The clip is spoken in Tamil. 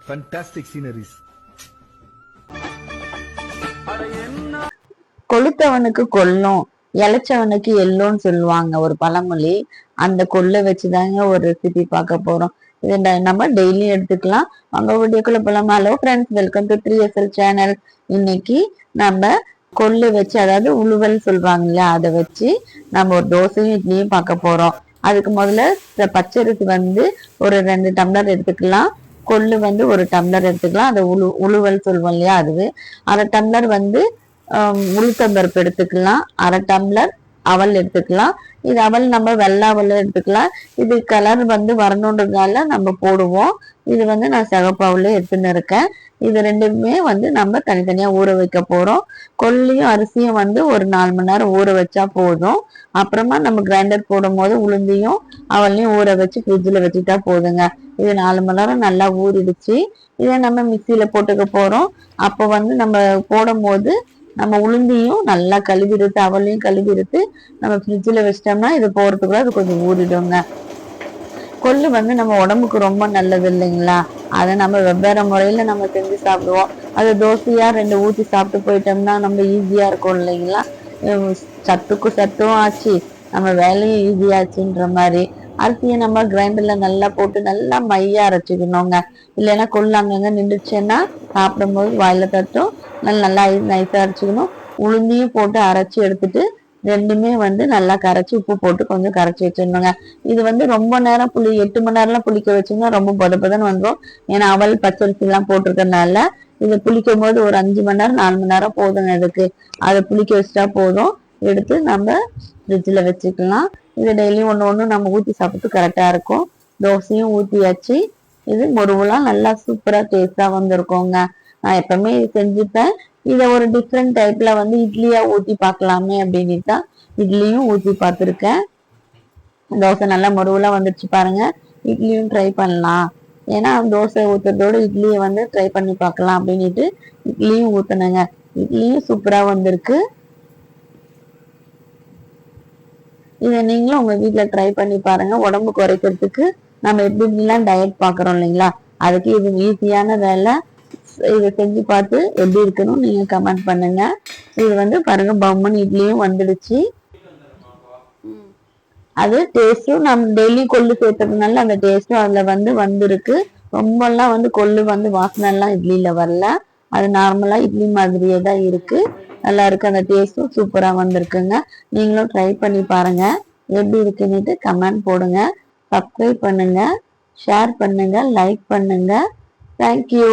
fantastic sceneries. கொளுத்தவனுக்கு கொல்லும் இளைச்சவனுக்கு எல்லோன்னு சொல்லுவாங்க ஒரு பழமொழி. அந்த கொள்ளை வச்சுதாங்க ஒரு ரெசிபி பார்க்க போறோம். இதை நம்ம டெய்லி எடுத்துக்கலாம். அவங்க வீடியோக்குள்ள போலாம். Hello friends, welcome to 3SL channel. இன்னைக்கு நம்ம கொள்ளு வச்சு, அதாவது உழுவல் சொல்றாங்க இல்லையா, அதை வச்சு நம்ம ஒரு தோசையும் இட்லியும் பார்க்க போறோம். அதுக்கு முதல்ல பச்சரிசி ஒரு 2 டம்ளர் எடுத்துக்கலாம். கொள்ளு ஒரு 1 டம்ளர் எடுத்துக்கலாம். அதை உழுவல் சொல்லுவோம் இல்லையா, அதுவே 1/2 டம்ளர் உளுத்தம்பருப்பு எடுத்துக்கலாம். 1/2 டம்ளர் அவல் எடுத்துக்கலாம். இது அவல் நம்ம வெள்ளை அவல் எடுத்துக்கலாம். இது கலர் வரணுன்றதுனால நம்ம போடுவோம். இது நான் சிகப்பு அவல் எடுத்துன்னு இருக்கேன். இது ரெண்டுமே நம்ம தனித்தனியா ஊற வைக்க போறோம். கொள்ளையும் அரிசியும் ஒரு 4 மணி நேரம் ஊற வச்சா போதும். அப்புறமா நம்ம கிரைண்டர் போடும் போது உளுந்தையும் அவளையும் ஊற வச்சு ஃப்ரிட்ஜில் வச்சுட்டா போதுங்க. இது 4 மணி நேரம் நல்லா ஊறிடுச்சு. இதை நம்ம மிக்சியில போட்டுக்க போறோம். அப்போ நம்ம போடும் போது நம்ம உளுந்தையும் நல்லா கழுவிடுத்து, அவளையும் கழுவிடுத்து நம்ம ஃப்ரிட்ஜில் வச்சிட்டோம்னா இது போறதுக்குள்ள அது கொஞ்சம் ஊறிடுங்க. கொள்ளு நம்ம உடம்புக்கு ரொம்ப நல்லது இல்லைங்களா. அதை நம்ம வெவ்வேறு முறையில நம்ம செஞ்சு சாப்பிடுவோம். அது தோசையா 2 ஊற்றி சாப்பிட்டு போயிட்டோம்னா நம்ம ஈஸியா இருக்கும் இல்லைங்களா. சத்துக்கும் சத்தும் ஆச்சு, நம்ம வேலையும் ஈஸியாச்சுன்ற மாதிரி. அரிசியை நம்ம கிரைண்டர்ல நல்லா போட்டு நல்லா மையா அரைச்சிக்கணுங்க. இல்லைன்னா கொள்ளு அங்கங்க நின்றுச்சுன்னா சாப்பிடும்போது வாயில தட்டும். நல்லா நைஸா அரைச்சிக்கணும். உளுந்தையும் போட்டு அரைச்சி எடுத்துட்டு ரெண்டுமே நல்லா கரைச்சி உப்பு போட்டு கொஞ்சம் கரைச்சி வச்சிடணுங்க. இது ரொம்ப நேரம் 8 மணி நேரம்லாம் புளிக்க வச்சோம்னா ரொம்ப பதப்பதன்னு வந்துடும். ஏன்னா அவல் பச்சரிசி எல்லாம் போட்டிருக்கறதுனால இதை புளிக்கும் போது ஒரு 5 மணி நேரம் 4 மணி நேரம் போதுங்க. இதுக்கு அதை புளிக்க வச்சுட்டா போதும். எடுத்து நம்ம ஃப்ரிட்ஜில் வச்சுக்கலாம். இது டெய்லியும் ஒன்று நம்ம ஊற்றி சாப்பிட்டு கரெக்டாக இருக்கும். தோசையும் ஊற்றியாச்சு. இது முருவெல்லாம் நல்லா சூப்பராக டேஸ்டாக வந்திருக்கோங்க. நான் எப்பவுமே இது செஞ்சுப்பேன். இதை ஒரு டிஃப்ரெண்ட் டைப்ல இட்லியா ஊற்றி பார்க்கலாமே அப்படின்னு தான் இட்லியும் ஊற்றி பார்த்துருக்கேன். தோசை நல்லா முருவெல்லாம் வந்துடுச்சு பாருங்க. இட்லியும் ட்ரை பண்ணலாம். ஏன்னா தோசை ஊற்றுறதோட இட்லியை ட்ரை பண்ணி பார்க்கலாம் அப்படின்ட்டு இட்லியும் ஊற்றினேங்க. இட்லியும் சூப்பராக வந்திருக்கு. இதை நீங்களும் உங்க வீட்டில் ட்ரை பண்ணி பாருங்க. உடம்பு குறைக்கிறதுக்கு நம்ம எப்படிலாம் டயட் பார்க்குறோம் இல்லைங்களா, அதுக்கு இது ஈஸியான வேலை. இதை செஞ்சு பார்த்து எப்படி இருக்குன்னு நீங்க கமெண்ட் பண்ணுங்க. இது பாருங்க பம்மன் இட்லியும் வந்துடுச்சு. அது டேஸ்டும் நம்ம டெய்லி கொள்ளு சேர்த்ததுனால அந்த டேஸ்டும் அதுல வந்திருக்கு. ரொம்பலாம் கொள்ளு வாசனை எல்லாம் இட்லியில வரல. அது நார்மலா இட்லி மாதிரியே தான் இருக்கு. நல்லா இருக்கு. அந்த டேஸ்டும் சூப்பரா வந்திருக்குங்க. நீங்களும் ட்ரை பண்ணி பாருங்க. எப்படி இருக்குன்னுட்டு கமெண்ட் போடுங்க. சப்ஸ்கிரைப் பண்ணுங்க, ஷேர் பண்ணுங்க, லைக் பண்ணுங்க. தேங்க்யூ.